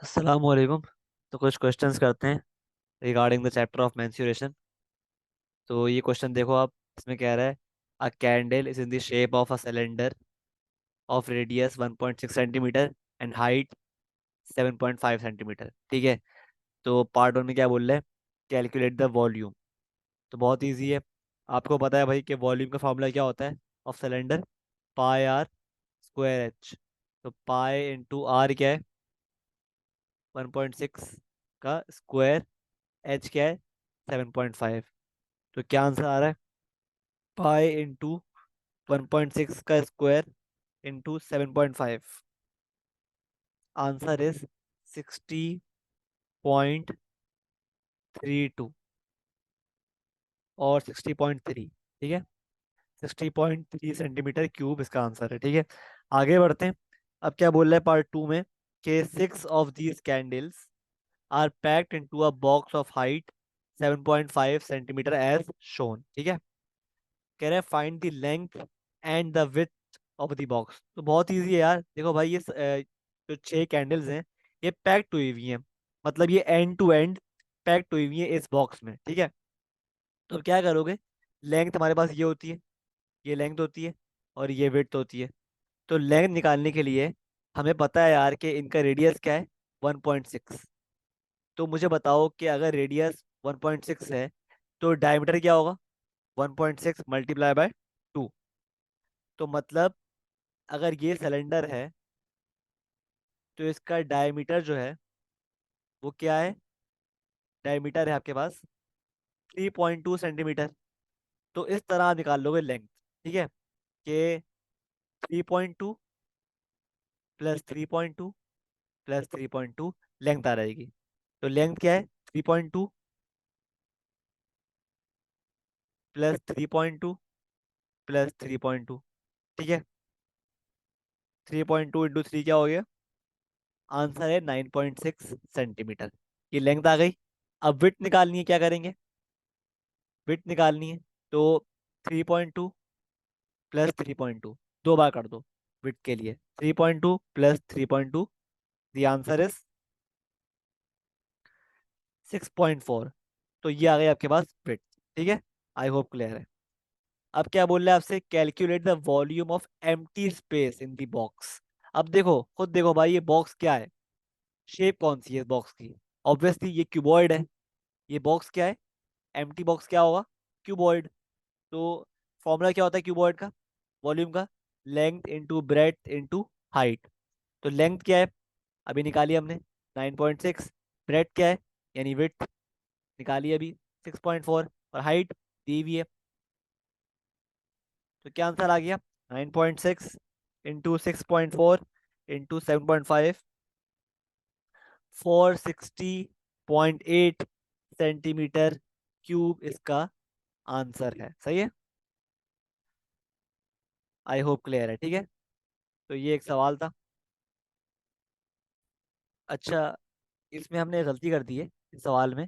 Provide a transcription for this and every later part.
अस्सलाम वालेकुम। तो कुछ क्वेश्चंस करते हैं regarding the chapter of menstruation. तो ये क्वेश्चन देखो आप, इसमें कह रहा है अ candle is in the shape of a cylinder of radius 1.6 centimetre and height 7.5 centimetre. ठीक है। तो पार्ट वन में क्या बोल रहे हैं? Calculate the volume. तो बहुत इजी है। आपको पता है भाई कि वॉल्यूम का फॉर्मूला क्या होता है of cylinder? Pi r square h. तो पाई इंटू आर क्या है? 1.6 का स्क्वायर, एच क्या है? 7.5। तो क्या आंसर आ रहा है? पाई इंटू 1.6 का स्क्वायर इंटू 7.5। आंसर इज 60.32 और 60.3। ठीक है। 60.3 सेंटीमीटर क्यूब इसका आंसर है। ठीक है, आगे बढ़ते हैं। अब क्या बोल रहा है पार्ट टू में कि 6 of these candles are packed into a box of height 7.5 centimetre as shown. ठीक है। कह रहे हैं find the length and the width of the box. तो बहुत इजी है यार। देखो भाई, ये जो 6 कैंडल्स हैं ये पैक्ड हुई हुई हैं, मतलब ये एंड टू एंड पैक्ड हुई हुई है इस बॉक्स में। ठीक है। तो क्या करोगे? लेंथ हमारे पास ये होती है, ये लेंथ होती है और ये विड्थ होती है। तो लेंथ निकालने के लिए हमें पता है यार कि इनका रेडियस क्या है? 1.6। तो मुझे बताओ कि अगर रेडियस 1.6 है तो डायमीटर क्या होगा? 1.6 मल्टीप्लाई बाय 2। तो मतलब अगर ये सिलेंडर है तो इसका डायमीटर जो है वो क्या है? डायमीटर है आपके पास 3.2 सेंटीमीटर। तो इस तरह आप निकाल लोगे लेंथ। ठीक है, कि 3.2 प्लस 3.2 प्लस 3.2 लेंथ आ रहेगी। तो लेंथ क्या है? 3.2 प्लस 3.2 प्लस 3.2। ठीक है। 3.2 इंटू 3 क्या हो गया? आंसर है 9.6 सेंटीमीटर। ये लेंथ आ गई। अब विड्थ निकालनी है, क्या करेंगे? विड्थ निकालनी है तो 3.2 प्लस 3.2 दो बार कर दो विड्थ के लिए। 3.2 प्लस 3.2, द आंसर इज 6.4। तो ये आ गई आपके पास विड्थ। ठीक है, आई होप क्लियर है। अब क्या बोल रहे हैं आपसे? Calculate the volume of empty space in the box. अब देखो, खुद देखो भाई, ये बॉक्स क्या है? शेप कौन सी है इस बॉक्स की? ऑब्वियसली ये क्यूबॉइड है। ये बॉक्स क्या है? एम्प्टी बॉक्स क्या होगा? क्यूबॉइड। तो फॉर्मूला क्या होता है क्यूबॉइड का? वॉल्यूम का length into breadth into height. तो लेंथ क्या है? अभी निकाली हमने 9.6। ब्रेथ क्या है यानी विड्थ? निकाली अभी 6.4। और हाइट दी हुई है। तो क्या आंसर आ गया? 9.6 इंटू 6.4 इंटू 7.5, 460.8 सेंटीमीटर क्यूब इसका आंसर है। सही है, आई होप क्लियर है। ठीक है, तो ये एक सवाल था। अच्छा, इसमें हमने गलती कर दी है इस सवाल में।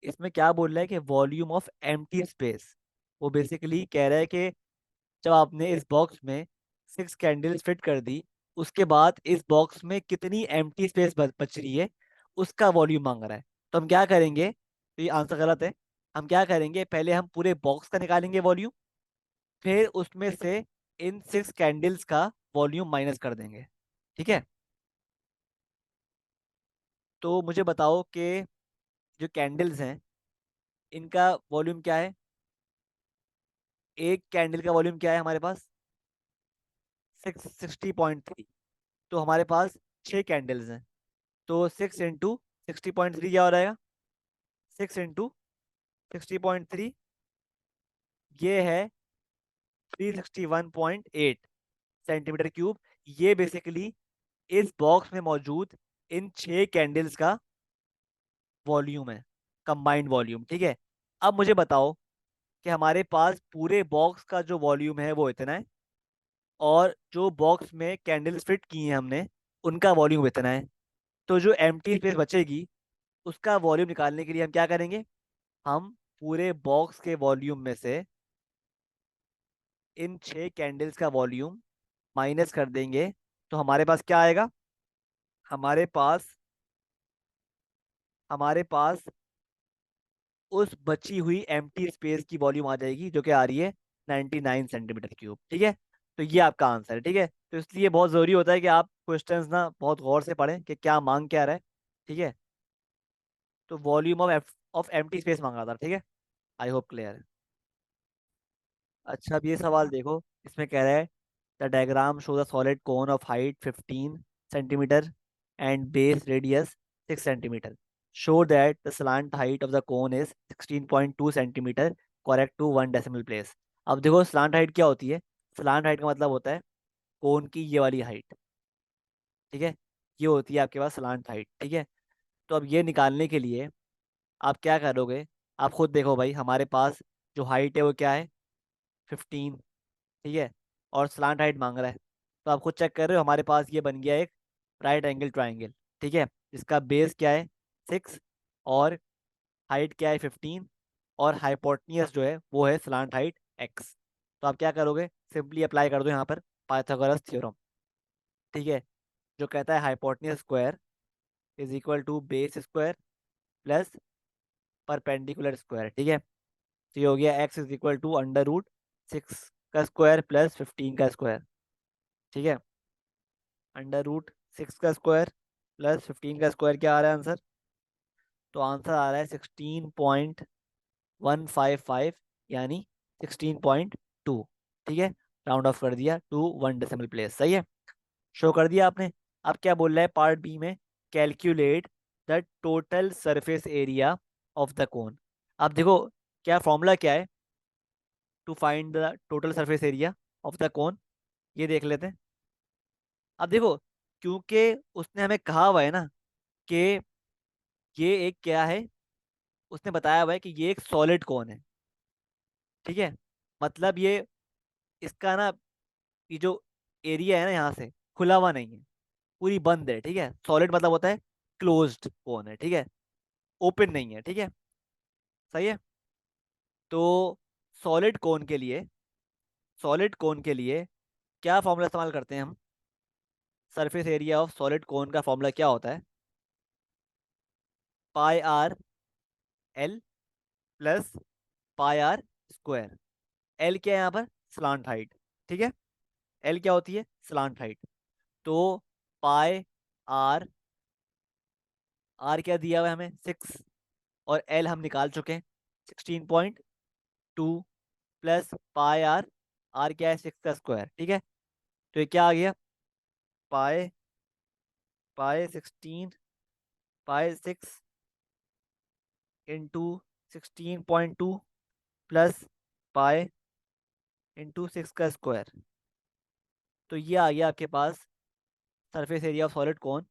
इसमें क्या बोल रहा है कि वॉल्यूम ऑफ एम्प्टी स्पेस। वो बेसिकली कह रहा है कि जब आपने इस बॉक्स में 6 कैंडल्स फिट कर दी, उसके बाद इस बॉक्स में कितनी एम्प्टी स्पेस बच रही है, उसका वॉल्यूम मांग रहा है। तो हम क्या करेंगे? तो ये आंसर गलत है। हम क्या करेंगे, पहले हम पूरे बॉक्स का निकालेंगे वॉल्यूम, फिर उसमें से इन 6 कैंडल्स का वॉल्यूम माइनस कर देंगे। ठीक है। तो मुझे बताओ कि जो कैंडल्स हैं इनका वॉल्यूम क्या है? एक कैंडल का वॉल्यूम क्या है हमारे पास? 60.3। तो हमारे पास 6 कैंडल्स हैं। तो 6 इंटू 60.3 क्या हो जाएगा? 6 इंटू 60.3, ये है 361.8 सेंटीमीटर क्यूब। ये बेसिकली इस बॉक्स में मौजूद इन 6 कैंडल्स का वॉल्यूम है, कंबाइंड वॉल्यूम। ठीक है। अब मुझे बताओ कि हमारे पास पूरे बॉक्स का जो वॉल्यूम है वो इतना है, और जो बॉक्स में कैंडल्स फिट की हैं हमने उनका वॉल्यूम इतना है। तो जो एम्प्टी स्पेस बचेगी उसका वॉल्यूम निकालने के लिए हम क्या करेंगे? हम पूरे बॉक्स के वॉल्यूम में से इन 6 कैंडल्स का वॉल्यूम माइनस कर देंगे। तो हमारे पास क्या आएगा? हमारे पास हमारे पास उस बची हुई एम्प्टी स्पेस की वॉल्यूम आ जाएगी जो कि आ रही है 99 सेंटीमीटर क्यूब। ठीक है, तो ये आपका आंसर है। ठीक है, तो इसलिए बहुत जरूरी होता है कि आप क्वेश्चंस ना बहुत गौर से पढ़ें कि क्या मांग क्या रहा है। ठीक है, तो वॉल्यूम ऑफ एम्प्टी स्पेस मांगा था। ठीक है, आई होप क्लियर है। अच्छा, अब ये सवाल देखो, इसमें कह रहा है the diagram show the solid cone of height 15 centimetre and base radius 6 centimetre. Show that the slant height of the cone is 16.2 centimetre, correct to 1 decimal place. अब देखो स्लांट हाइट क्या होती है। स्लांट हाइट का मतलब होता है कोन की ये वाली हाइट। ठीक है, ये होती है आपके पास स्लांट हाइट। ठीक है, तो अब ये निकालने के लिए आप क्या करोगे, आप खुद देखो भाई, हमारे पास जो हाइट है वो क्या है, 15। ठीक है, और स्लांट हाइट मांग रहा है, तो आप खुद चेक कर रहे हो, हमारे पास ये बन गया एक राइट एंगल ट्राइंगल। ठीक है, जिसका बेस क्या है 6, और हाइट क्या है 15, और हाइपोटेन्यूस जो है वो है स्लांट हाइट x। तो आप क्या करोगे, सिंपली अप्लाई कर दो यहाँ पर पाइथागोरस थ्योरम। ठीक है, जो कहता है hypotenuse square is equal to base square plus perpendicular square. ठीक है, तो ये हो गया x is equal to under root 6 का स्क्वायर प्लस 15 का स्क्वायर। ठीक है, अंडर रूट 6 का स्क्वायर प्लस 15 का स्क्वायर, क्या आ रहा है आंसर। तो आंसर आ रहा है 16.155, यानी 16.2। ठीक है, राउंड ऑफ कर दिया टू 1 डेसिमल प्लेस। सही है, शो कर दिया आपने। अब क्या बोल रहा है पार्ट बी में, calculate the total surface area of the cone. अब देखो क्या फॉर्मूला क्या है to find the total surface area of the cone, ये देख लेते हैं। अब देखो, क्योंकि उसने हमें कहा हुआ है ना कि ये एक क्या है, उसने बताया हुआ है कि ये एक सॉलिड कोन है। ठीक है, मतलब ये इसका ना, ये जो एरिया है ना यहाँ से खुला हुआ नहीं है, पूरी बंद है। ठीक है, सॉलिड मतलब होता है क्लोज्ड कोन है। ठीक है, ओपन नहीं है। ठीक है, सही है। तो सॉलिड कोन के लिए, सॉलिड कोन के लिए क्या फॉर्मूला इस्तेमाल करते हैं हम। सरफेस एरिया ऑफ सॉलिड कोन का फॉर्मूला क्या होता है, πr/L प्लस πr²। एल क्या है यहाँ पर, स्लांट हाइट। ठीक है, एल क्या होती है, स्लांट हाइट। तो पाई आर, आर क्या दिया हुआ है हमें 6, और एल हम निकाल चुके हैं 16.2, प्लस पाई आर, आर क्या है 6 का स्क्वायर। ठीक है, तो ये क्या आ गया, पाई पाई 16, पाई 6 इंटू 16.2 प्लस पाई इंटू 6 का स्क्वायर। तो ये आ गया आपके पास सरफेस एरिया ऑफ सॉलिड कौन,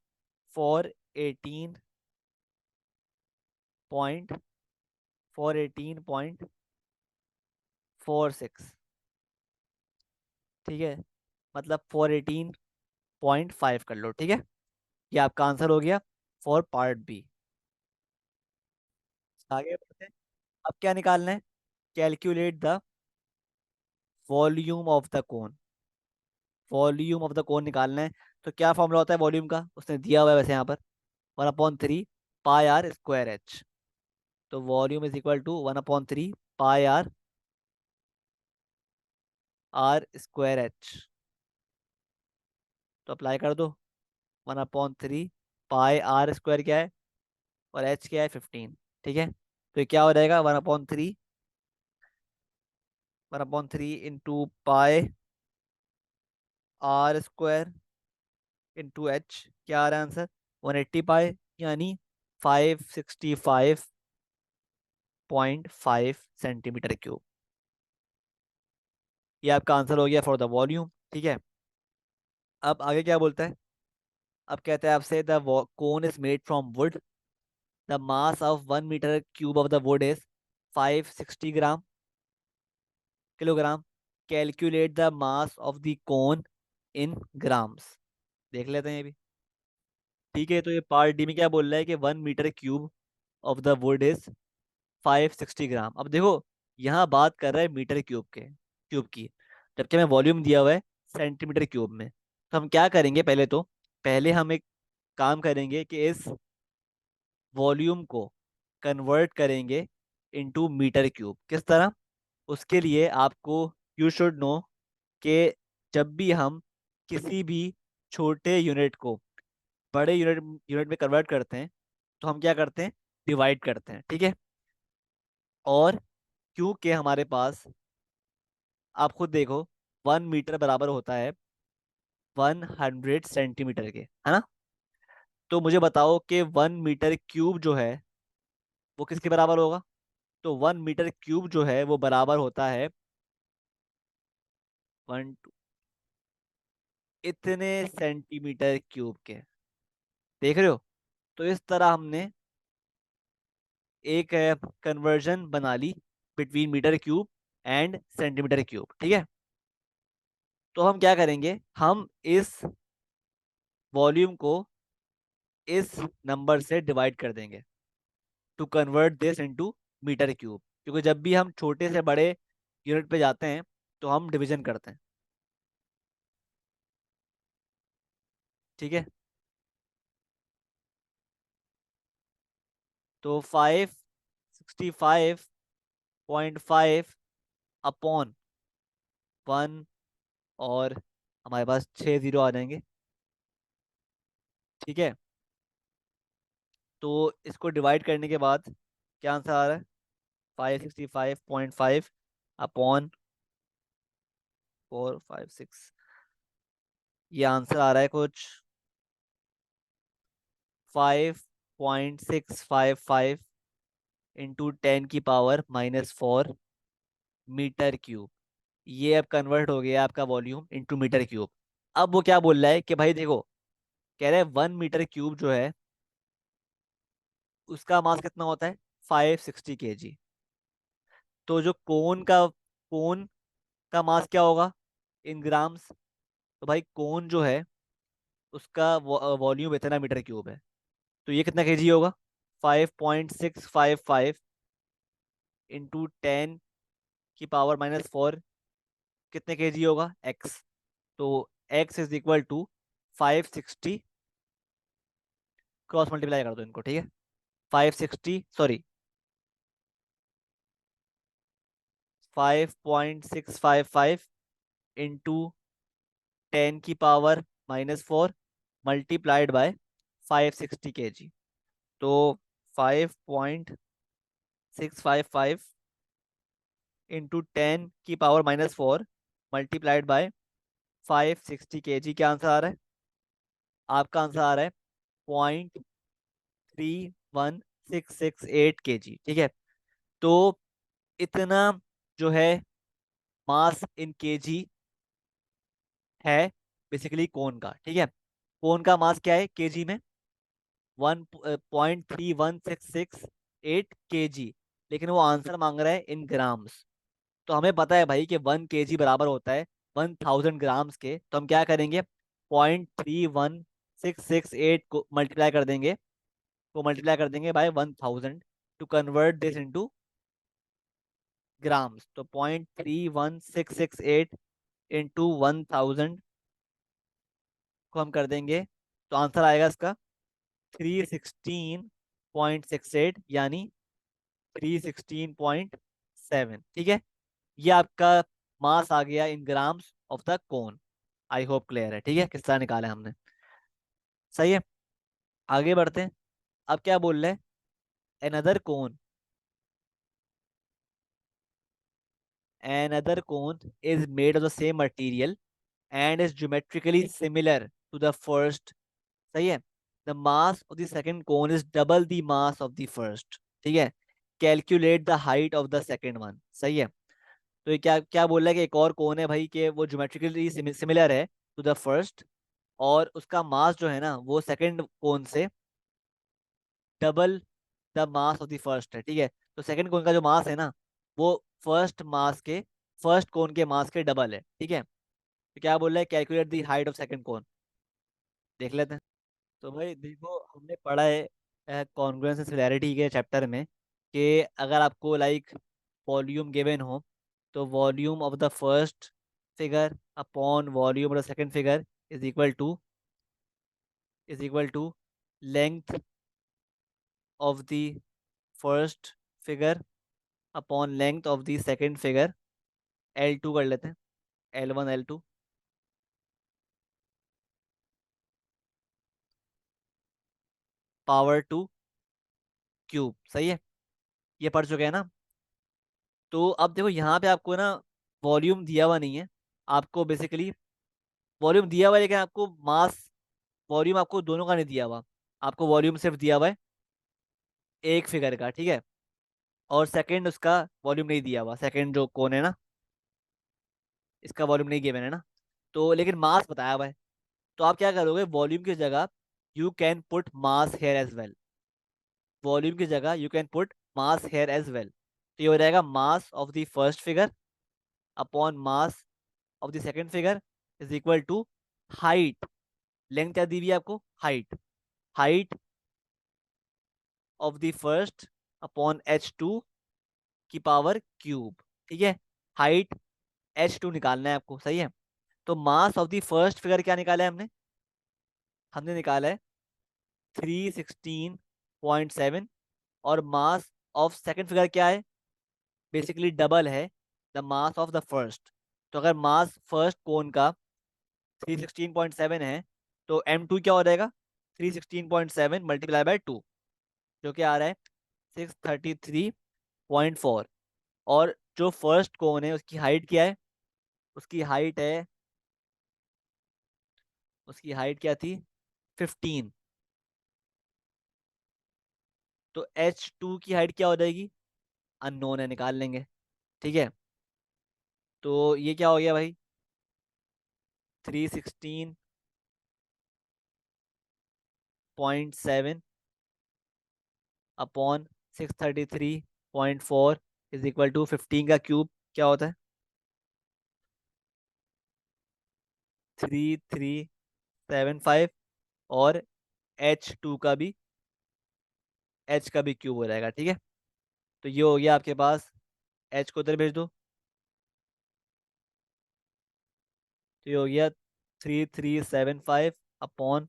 418.46। ठीक है, मतलब 418.5 कर लो। ठीक है, ये आपका आंसर हो गया फॉर पार्ट बी। आगे बढ़ते हैं। अब क्या निकालना है, calculate the volume of the cone. Volume of the कोन निकालना है, तो क्या फॉर्मूला होता है वॉल्यूम का, उसने दिया हुआ है वैसे यहाँ पर, 1/3 πr²h। तो volume is equal to 1/3 πr²h। तो अप्लाई कर दो, 1/3 πr² क्या है, और h क्या है 15। ठीक है, तो ये क्या हो जाएगा, 1/3 इंटू πr² इंटू h, क्या आ रहा है आंसर 180 पाई, यानी 565.5 सेंटीमीटर क्यूब। ये आपका आंसर हो गया फॉर द वॉल्यूम। ठीक है, अब आगे क्या बोलता है, अब कहता है आपसे the cone is made from wood, the mass of 1 metre cube of the wood is 560 kilogram. Calculate the mass of the cone in grams. देख लेते हैं ये भी। ठीक है, तो ये पार्ट डी में क्या बोल रहा है कि 1 metre cube of the wood is 560 gram. अब देखो यहाँ बात कर रहा है मीटर क्यूब के, क्यूब की, जबकि हमें वॉल्यूम दिया हुआ है सेंटीमीटर क्यूब में। तो हम क्या करेंगे, पहले तो पहले हम एक काम करेंगे कि इस वॉल्यूम को कन्वर्ट करेंगे इनटू मीटर क्यूब, किस तरह? उसके लिए आपको, यू शुड नो, कि जब भी हम किसी भी छोटे यूनिट को बड़े यूनिट यूनिट में कन्वर्ट करते हैं, तो हम क्या करते हैं? डिवाइड करते हैं, ठीक है। और क्योंकि हमारे पास, आप खुद देखो, 1 मीटर बराबर होता है 100 सेंटीमीटर के, है ना? तो मुझे बताओ कि 1 मीटर क्यूब जो है वो किसके बराबर होगा? तो 1 मीटर क्यूब जो है वो बराबर होता है वन इतने सेंटीमीटर क्यूब के। देख रहे हो? तो इस तरह हमने एक कन्वर्जन बना ली between metre cube and centimetre cube, ठीक है। तो हम क्या करेंगे, हम इस वॉल्यूम को इस नंबर से डिवाइड कर देंगे to convert this into metre cube, क्योंकि जब भी हम छोटे से बड़े यूनिट पे जाते हैं तो हम डिवीजन करते हैं, ठीक है। तो 565.5 अपॉन 1, और हमारे पास 6 जीरो आ जाएंगे, ठीक है। तो इसको डिवाइड करने के बाद क्या आंसर आ रहा है? 565.5 अपॉन 456, ये आंसर आ रहा है कुछ 5.655 इंटू 10 की पावर -4 मीटर क्यूब। ये अब कन्वर्ट हो गया आपका वॉल्यूम इंटू मीटर क्यूब। अब वो क्या बोल रहा है कि भाई देखो, कह रहे हैं 1 मीटर क्यूब जो है उसका मास कितना होता है? 560 kg। तो जो कोन का मास क्या होगा इन ग्राम्स? तो भाई कोन जो है उसका वॉल्यूम इतना मीटर क्यूब है, तो ये कितना केजी होगा? 5.655 इंटू 10 की पावर -4 कितने केजी होगा? एक्स। तो x is equal to 560, cross multiply कर दो इनको, ठीक है। 560, सॉरी, 5.655 इंटू 10 की पावर -4 मल्टीप्लाइड बाय 560 kg। तो 5.655 इंटू 10 की पावर -4 मल्टीप्लाइड बाय 560 kg, क्या आंसर आ रहा है? आपका आंसर आ रहा है 0.31668 kg, ठीक है। तो इतना जो है मास इन केजी है बेसिकली कोन का, ठीक है। कोन का मास क्या है केजी में? 1.31668 kg, लेकिन वो आंसर मांग रहा है इन ग्राम्स। तो हमें पता है भाई कि 1 kg बराबर होता है 1000 ग्राम्स के, तो हम क्या करेंगे? 0.31668 को मल्टीप्लाई कर देंगे, by 1000 to convert this into grams. तो 0.31668 इंटू 1000 को हम कर देंगे, तो आंसर आएगा इसका 316.68, यानी 316.7, ठीक है। ये आपका मास आ गया in grams of the cone. I hope clear है, ठीक है, किस तरह निकाला है हमने। सही है, आगे बढ़ते हैं। अब क्या बोल रहे हैं? Another cone, another cone is made of the same material and is geometrically similar to the first। सही है। The mass of the second cone is double the mass of the first, ठीक है। Calculate the height of the second one। सही है। तो ये क्या क्या बोल रहा है कि एक और कोन है भाई कि वो ज्योमेट्रिकली सिमिलर है टू द फर्स्ट, और उसका मास जो है ना वो सेकंड कोन से double the mass of the first है, ठीक है। तो सेकंड कोन का जो मास है ना वो फर्स्ट कोन के मास के डबल है, ठीक है। तो क्या बोल रहा है? Calculate the height of second cone. देख लेते हैं। तो भाई देखो, हमने पढ़ा है कॉन्ग्रुएंस एंड सिमिलैरिटी के चैप्टर में कि अगर आपको लाइक वॉल्यूम गिवन हो, तो volume of the first figure upon volume of the second figure is equal to length of the first figure upon length of the second figure, L2 कर लेते हैं, L1 L2, power two cube. सही है, ये पढ़ चुके हैं ना। तो अब देखो यहाँ पे आपको ना वॉल्यूम दिया हुआ नहीं है, आपको बेसिकली वॉल्यूम दिया हुआ है, लेकिन आपको मास, वॉल्यूम आपको दोनों का नहीं दिया हुआ, आपको वॉल्यूम सिर्फ दिया हुआ है एक फिगर का, ठीक है। और सेकंड उसका वॉल्यूम नहीं दिया हुआ, सेकंड जो कोन है ना, इसका वॉल्यूम नहीं दिया मैंने ना, तो लेकिन मास बताया हुआ है। तो आप क्या करोगे, वॉल्यूम की जगह you can put mass here as well, volume की जगह you can put mass here as well. तो ये हो जाएगा mass of the first figure upon mass of the second figure is equal to height, length क्या दी हुई है आपको, height, height of the first upon H2 की पावर क्यूब, ठीक है। हाइट H2 निकालना है आपको, सही है। तो मास ऑफ द फर्स्ट फिगर क्या निकाला है हमने, हमने निकाला है 316.7, और मास ऑफ सेकंड फिगर क्या है, बेसिकली डबल है the mass of the first. तो अगर मास फर्स्ट कोन का 316.7 है, तो M2 क्या हो जाएगा, 316.7 मल्टीप्लाई बाय 2, जो कि आ रहा है 633.4। और जो फर्स्ट कोन है उसकी हाइट क्या है, उसकी हाइट है, उसकी हाइट क्या थी, 15। तो H2 की हाइट क्या हो जाएगी, अननोन है, निकाल लेंगे, ठीक है। तो ये क्या हो गया भाई, 316.7 अपॉन 633.4 इज इक्वल टू 15 का क्यूब क्या होता है, 3375, और H2 का भी क्यूब हो जाएगा, ठीक है। तो ये हो गया आपके पास, H को उधर भेज दो, तो ये हो गया 3375 अपॉन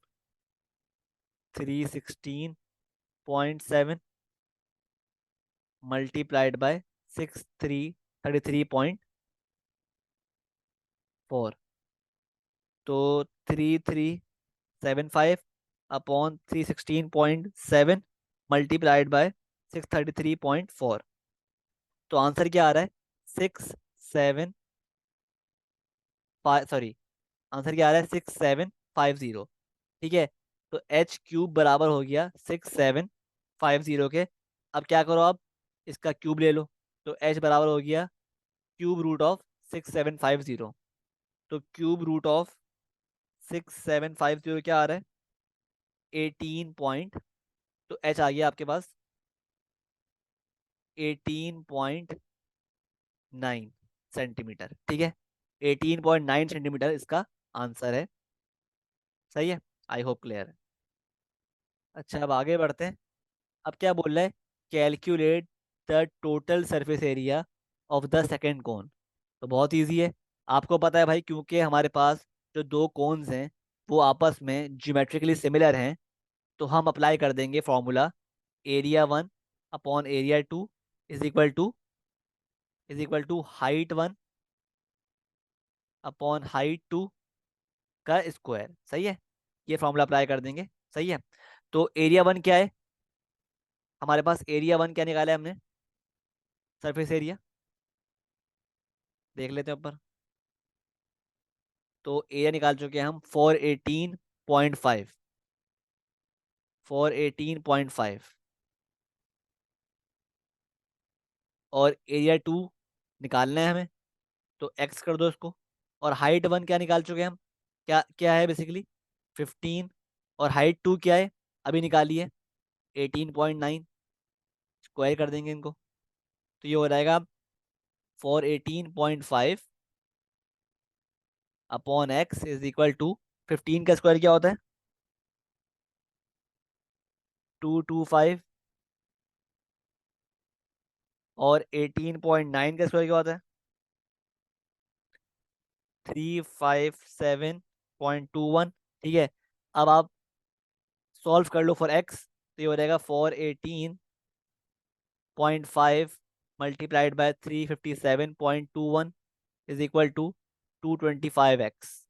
316.7 मल्टीप्लाइड बाय 6333.4। तो 3375 अपॉन 316.7 मल्टीप्लाइड बाय 633.4। तो आंसर क्या आ रहा है, 6 7, सॉरी, आंसर क्या आ रहा है, 6750, ठीक है। तो H3 बराबर हो गया 6750 के। अब क्या करो आप, इसका क्यूब ले लो, तो H बराबर हो गया क्यूब रूट ऑफ 6750। तो क्यूब रूट ऑफ 6750 क्या आ रहा है, 18 पॉइंट, तो H आ गया आपके पास 18.9 सेंटीमीटर, ठीक है। 18.9 सेंटीमीटर इसका आंसर है, सही है। आई होप क्लियर है। अच्छा, अब आगे बढ़ते हैं। अब क्या बोल रहा है, calculate the total surface area of the second cone. तो बहुत इजी है, आपको पता है भाई, क्योंकि हमारे पास जो दो कोन्स हैं वो आपस में ज्योमेट्रिकली सिमिलर हैं, तो हम अप्लाई कर देंगे formula, area 1 upon area 2 is equal to height 1 upon height 2 का स्क्वायर, सही है। ये फॉर्मूला अप्लाई कर देंगे, सही है। तो एरिया 1 क्या है, हमारे पास एरिया 1 क्या निकाला है हमने, सरफेस एरिया देख लेते हैं ऊपर। तो एरिया निकाल चुके हैं हम 418.5, 418.5, और एरिया 2 निकालना है हमें, तो एक्स कर दो इसको। और हाइट 1 क्या निकाल चुके हैं हम, क्या क्या है बेसिकली, 15, और हाइट 2 क्या है, अभी निकालिए, 18.9, स्क्वायर कर देंगे इनको। तो ये हो जाएगा 418.5 upon x is equal to 15 का स्क्वायर क्या होता है, 225, और 18.9 का स्क्वायर क्या होता है, 357.21, ठीक है। अब आप सॉल्व कर लो फॉर एक्स, तो ये हो जाएगा 418.5 multiplied by 357.21 is equal to 225x।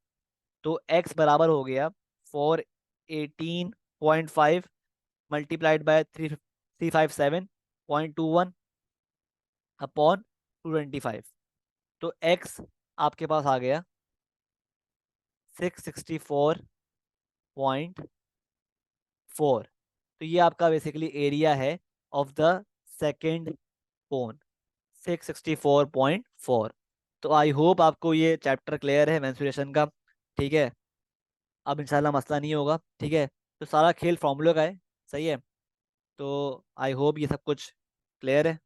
तो x बराबर हो गया 418.5 मल्टीप्लाइड बाय 357.21 अपॉन 225। तो x आपके पास आ गया 664.4। तो ये आपका बेसिकली एरिया है ऑफ द सेकेंड कोन, 664.4। तो आई होप आपको ये चैप्टर क्लियर है मेंसुरेशन का। ठीक है, अब इंशाल्लाह मसला नहीं होगा। ठीक है, तो सारा खेल फॉर्मूले का है। सही है, तो आई होप ये सब कुछ क्लियर है।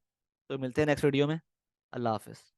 तो मिलते हैं नेक्स्ट वीडियो में। अल्लाह हाफिज़।